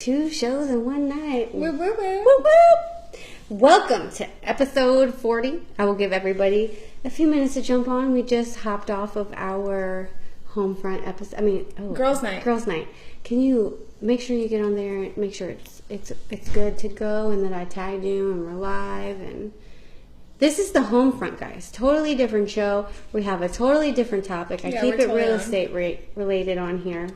2 shows in one night. Woo, woo, woo. Woo, woo. Welcome to episode 40. I will give everybody a few minutes to jump on. We just hopped off of our Homefront episode. Girls' night. Girls' night. Can you make sure you get on there and make sure it's good to go and that I tagged you and we're live? And this is the Homefront, guys. Totally different show. We have a totally different topic. I keep it totally real estate related on here.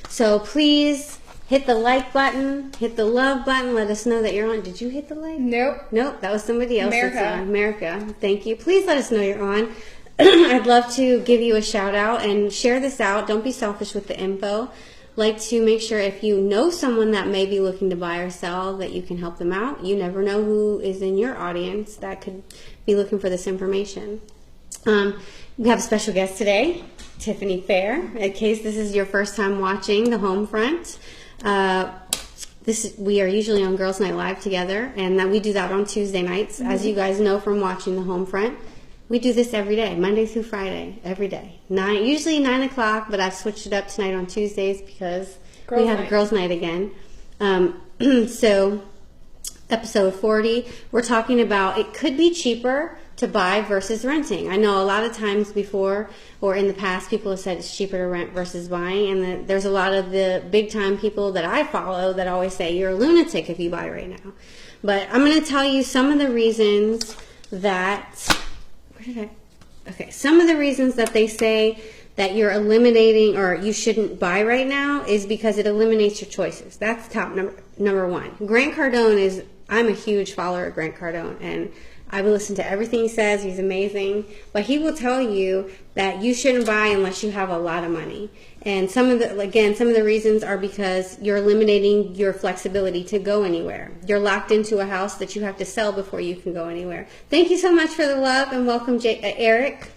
So please hit the like button, hit the love button, let us know that you're on. Did you hit the like? Nope. Nope, that was somebody else. America. America. Thank you. Please let us know you're on. I'd love to give you a shout out and share this out. Don't be selfish with the info. Like to make sure if you know someone that may be looking to buy or sell that you can help them out. You never know who is in your audience that could be looking for this information. We have a special guest today, Tiffany Fair. In case this is your first time watching the Homefront, we are usually on Girls Night Live together, and we do that on Tuesday nights. As you guys know from watching the Homefront, we do this every day, Monday through Friday, every day. Usually 9 o'clock, but I've switched it up tonight on Tuesdays because we have a Girls Night again. So, episode 40, we're talking about it could be cheaper to buy versus renting. I know a lot of times before or in the past people have said it's cheaper to rent versus buying, and there's a lot of the big time people that I follow that always say you're a lunatic if you buy right now. But I'm going to tell you some of the reasons that some of the reasons that they say that you're eliminating or you shouldn't buy right now is because it eliminates your choices. That's top number one. Grant Cardone I'm a huge follower of Grant Cardone, and I will listen to everything he says. He's amazing. But he will tell you that you shouldn't buy unless you have a lot of money. And some of the reasons are because you're eliminating your flexibility to go anywhere. You're locked into a house that you have to sell before you can go anywhere. Thank you so much for the love, and welcome, Eric.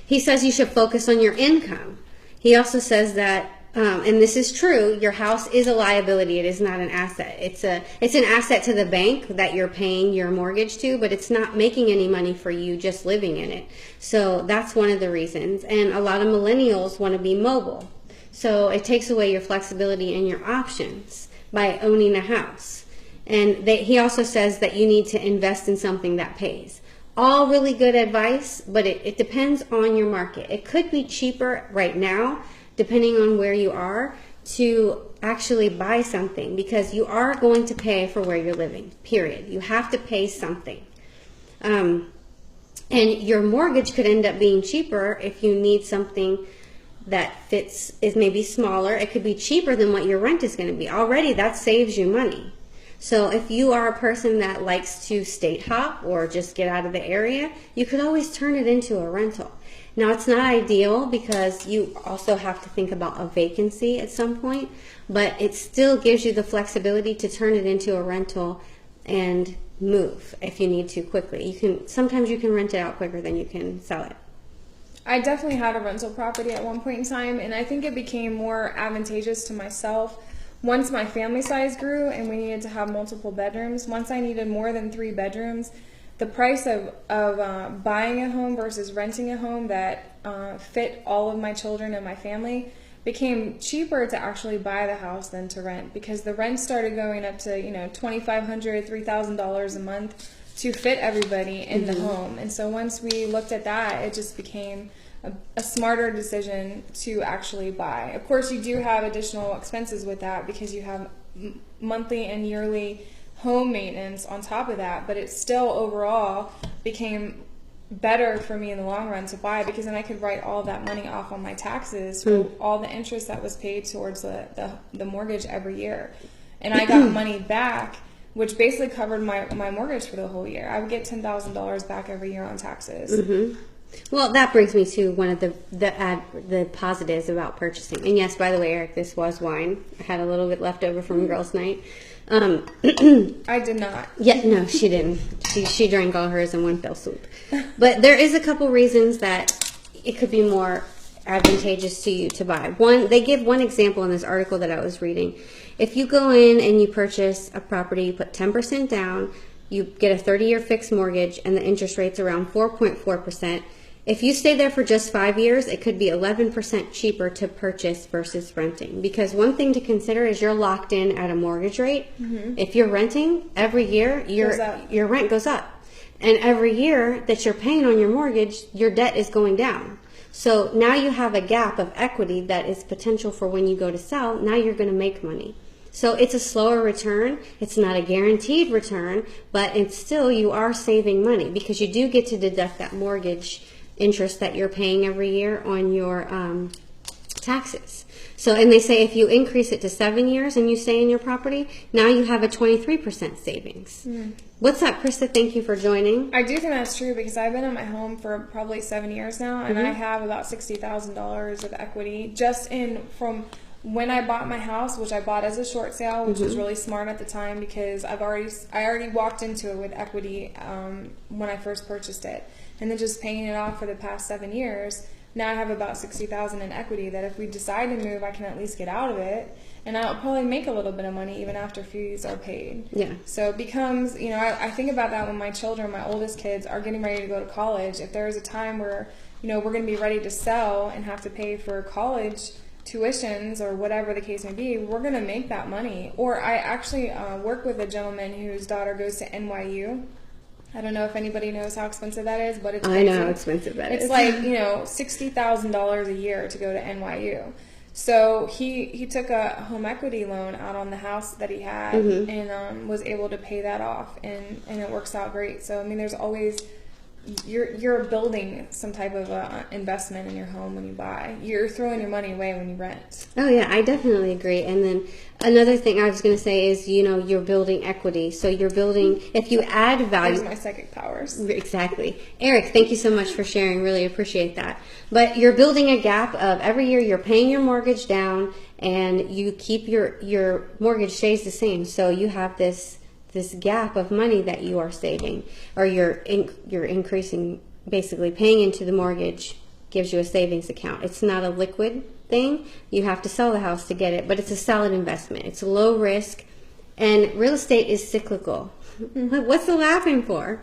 He says you should focus on your income. He also says that and this is true, your house is a liability. It is not an asset. It's an asset to the bank that you're paying your mortgage to, but it's not making any money for you just living in it. So that's one of the reasons. And a lot of millennials want to be mobile. So it takes away your flexibility and your options by owning a house. And he also says that you need to invest in something that pays. All really good advice, but it depends on your market. It could be cheaper right now, depending on where you are, to actually buy something because you are going to pay for where you're living, period. You have to pay something. And your mortgage could end up being cheaper if you need something that is maybe smaller. It could be cheaper than what your rent is going to be. Already that saves you money. So if you are a person that likes to state hop or just get out of the area, you could always turn it into a rental. Now, it's not ideal because you also have to think about a vacancy at some point, but it still gives you the flexibility to turn it into a rental and move if you need to quickly. Sometimes you can rent it out quicker than you can sell it. I definitely had a rental property at one point in time, and I think it became more advantageous to myself once my family size grew and we needed to have multiple bedrooms. Once I needed more than 3 bedrooms, the price of buying a home versus renting a home that fit all of my children and my family became cheaper to actually buy the house than to rent, because the rent started going up to $2,500, $3,000 a month to fit everybody in the home. And so once we looked at that, it just became a smarter decision to actually buy. Of course, you do have additional expenses with that because you have monthly and yearly home maintenance on top of that, but it still overall became better for me in the long run to buy, because then I could write all that money off on my taxes for all the interest that was paid towards the mortgage every year. And I got money back, which basically covered my mortgage for the whole year. I would get $10,000 back every year on taxes. Well, that brings me to one of the positives about purchasing. And yes, by the way, Eric, this was wine. I had a little bit left over from girls' night. I did not. Yeah, no, she didn't. She drank all hers in one fell swoop. But there is a couple reasons that it could be more advantageous to you to buy. One, they give one example in this article that I was reading. If you go in and you purchase a property, you put 10% down, you get a 30-year fixed mortgage, and the interest rate's around 4.4%. If you stay there for just 5 years, it could be 11% cheaper to purchase versus renting. Because one thing to consider is you're locked in at a mortgage rate. If you're renting, every year your rent goes up. And every year that you're paying on your mortgage, your debt is going down. So now you have a gap of equity that is potential for when you go to sell. Now you're going to make money. So it's a slower return. It's not a guaranteed return, but it's still, you are saving money because you do get to deduct that mortgage interest that you're paying every year on your taxes. So, and they say if you increase it to 7 years and you stay in your property, now you have a 23% savings. What's up, Krista? Thank you for joining. I do think that's true because I've been in my home for probably 7 years now, and I have about $60,000 of equity just in from when I bought my house, which I bought as a short sale, which was really smart at the time because I already walked into it with equity when I first purchased it, and then just paying it off for the past 7 years. Now I have about $60,000 in equity that if we decide to move, I can at least get out of it, and I'll probably make a little bit of money even after fees are paid. Yeah. So it becomes, you know, I think about that when my children, my oldest kids, are getting ready to go to college. If there is a time where, you know, we're going to be ready to sell and have to pay for college tuitions or whatever the case may be, we're going to make that money. Or I actually work with a gentleman whose daughter goes to NYU. I don't know if anybody knows how expensive that is, but it's crazy. I know how expensive that is. It's like, you know, $60,000 a year to go to NYU. So he took a home equity loan out on the house that he had and was able to pay that off, and it works out great. So I mean, there's always, you're building some type of investment in your home when you buy. You're throwing your money away when you rent. Oh yeah, I definitely agree. And then another thing I was going to say is, you know, you're building equity. So you're building, if you add value. There's my psychic powers. Exactly. Eric, thank you so much for sharing. Really appreciate that. But you're building a gap of every year you're paying your mortgage down and you keep your mortgage stays the same. So you have this gap of money that you are saving, or you're increasing, basically paying into the mortgage gives you a savings account. It's not a liquid thing. You have to sell the house to get it, but it's a solid investment. It's low risk, and real estate is cyclical. What's the laughing for?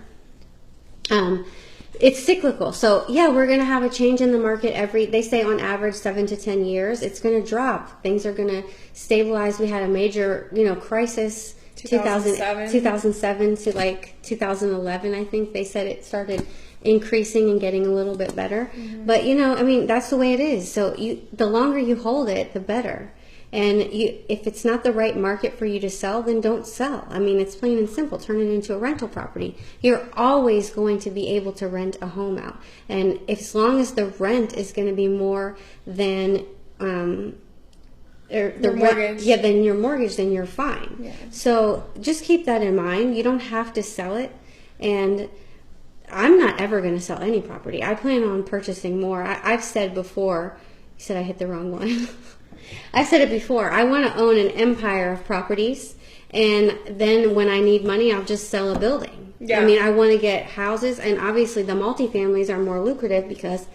It's cyclical. So yeah, we're going to have a change in the market they say on average 7 to 10 years. It's going to drop. Things are going to stabilize. We had a major, you know, crisis 2007 to like 2011, I think they said it started increasing and getting a little bit better. But you know, I mean, that's the way it is. So the longer you hold it, the better. And if it's not the right market for you to sell, then don't sell. I mean, it's plain and simple. Turn it into a rental property. You're always going to be able to rent a home out, and as long as the rent is going to be more than the mortgage. Then your mortgage, then you're fine. Yeah. So just keep that in mind. You don't have to sell it. And I'm not ever going to sell any property. I plan on purchasing more. I've said before, you said I hit the wrong one. I've said it before. I want to own an empire of properties. And then when I need money, I'll just sell a building. Yeah. I mean, I want to get houses. And obviously the multifamilies are more lucrative because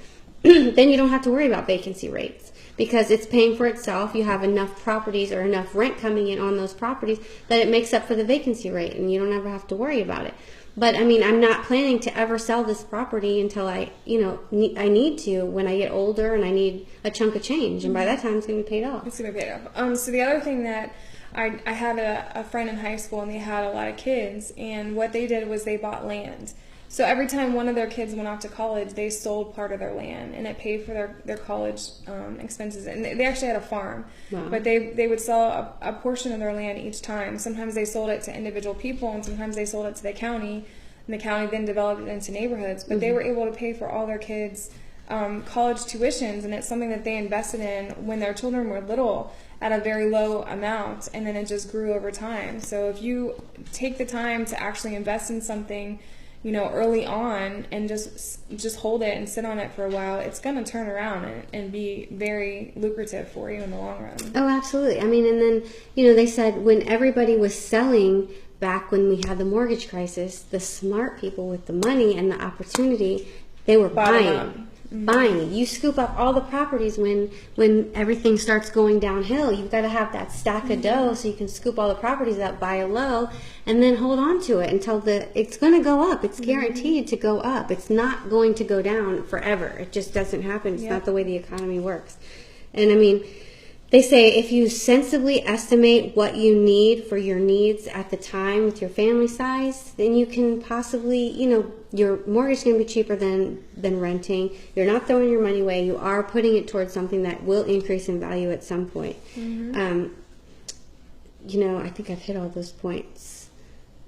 then you don't have to worry about vacancy rates, because it's paying for itself. You have enough properties or enough rent coming in on those properties that it makes up for the vacancy rate, and you don't ever have to worry about it. But I mean, I'm not planning to ever sell this property until I need to, when I get older and I need a chunk of change, and by that time it's going to be paid off. It's going to be paid off. So the other thing that I had a friend in high school, and they had a lot of kids, and what they did was they bought land. So every time one of their kids went off to college, they sold part of their land, and it paid for their college expenses. And they actually had a farm, wow. But they would sell a portion of their land each time. Sometimes they sold it to individual people, and sometimes they sold it to the county, and the county then developed it into neighborhoods. But they were able to pay for all their kids' college tuitions, and it's something that they invested in when their children were little at a very low amount, and then it just grew over time. So if you take the time to actually invest in something, you know, early on, and just hold it and sit on it for a while, it's going to turn around and be very lucrative for you in the long run. Oh, absolutely. I mean, and then, you know, they said when everybody was selling back when we had the mortgage crisis, the smart people with the money and the opportunity, they were buying. buying. You scoop up all the properties when everything starts going downhill. You've got to have that stack of dough so you can scoop all the properties up, buy a low, and then hold on to it until it's going to go up. It's guaranteed to go up. It's not going to go down forever. It just doesn't happen. It's not the way the economy works. And I mean, they say if you sensibly estimate what you need for your needs at the time with your family size, then you can possibly, your mortgage is going to be cheaper than renting. You're not throwing your money away. You are putting it towards something that will increase in value at some point. I think I've hit all those points.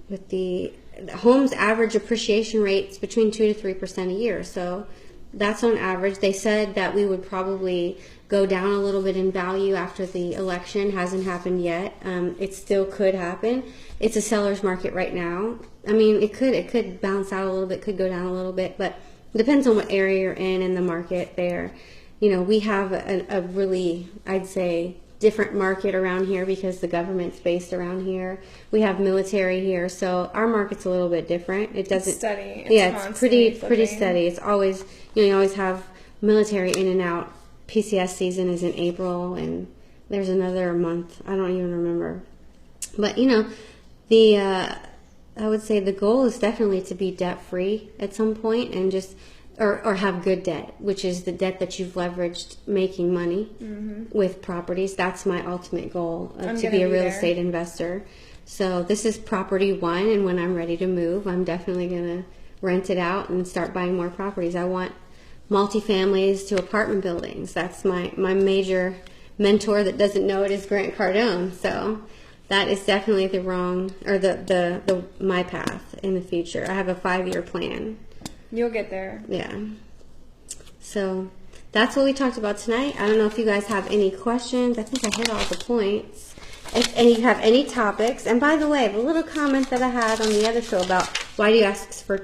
With the home's average appreciation rates between 2 to 3% a year. So that's on average. They said that we would probably go down a little bit in value after the election. Hasn't happened yet. It still could happen. It's a seller's market right now. I mean, it could bounce out a little bit, could go down a little bit, but it depends on what area you're in the market there. We have a really, I'd say, different market around here because the government's based around here. We have military here, so our market's a little bit different. It doesn't steady. It's pretty steady. It's always you always have military in and out. PCS season is in April, and there's another month. I don't even remember. But I would say the goal is definitely to be debt free at some point, and just or have good debt, which is the debt that you've leveraged making money with properties. That's my ultimate goal, to be a real estate investor. So this is property one, and when I'm ready to move, I'm definitely going to rent it out and start buying more properties. I want multifamilies to apartment buildings. That's my major mentor that doesn't know it is Grant Cardone. So that is definitely my path in the future. I have a 5-year plan. You'll get there. Yeah. So that's what we talked about tonight. I don't know if you guys have any questions. I think I hit all the points. And you have any topics, and by the way, the little comment that I had on the other show about why do you ask for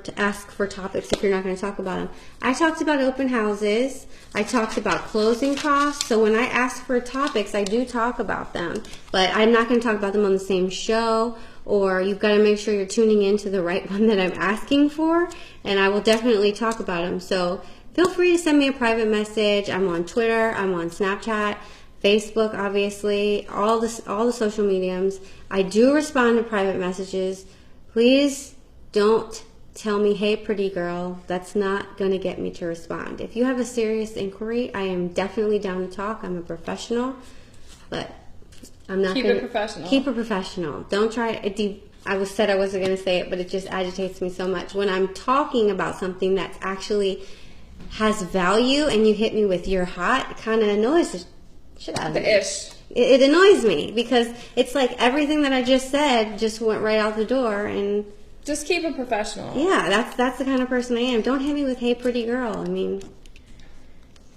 topics if you're not going to talk about them? I talked about open houses. I talked about closing costs. So when I ask for topics, I do talk about them, but I'm not going to talk about them on the same show. Or you've got to make sure you're tuning in to the right one that I'm asking for, and I will definitely talk about them. So feel free to send me a private message. I'm on Twitter. I'm on Snapchat. Facebook, obviously, all the social mediums. I do respond to private messages. Please don't tell me, hey, pretty girl. That's not going to get me to respond. If you have a serious inquiry, I am definitely down to talk. I'm a professional, but I'm not going to... Keep it professional. Don't try... I said I wasn't going to say it, but it just agitates me so much. When I'm talking about something that actually has value and you hit me with you're hot, it kind of annoys the shit out of me. It annoys me because it's like everything that I just said just went right out the door. And just keep it professional. Yeah, that's the kind of person I am. Don't hit me with hey pretty girl. I mean,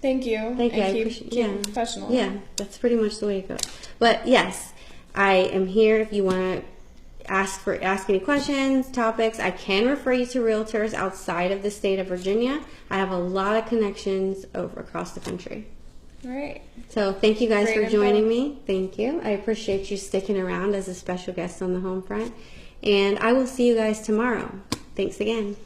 thank you. Keep it professional. Yeah, that's pretty much the way it goes. But yes, I am here if you want to ask any questions, topics. I can refer you to realtors outside of the state of Virginia. I have a lot of connections across the country. All right. So thank you guys for joining me. Thank you. I appreciate you sticking around as a special guest on the Homefront. And I will see you guys tomorrow. Thanks again.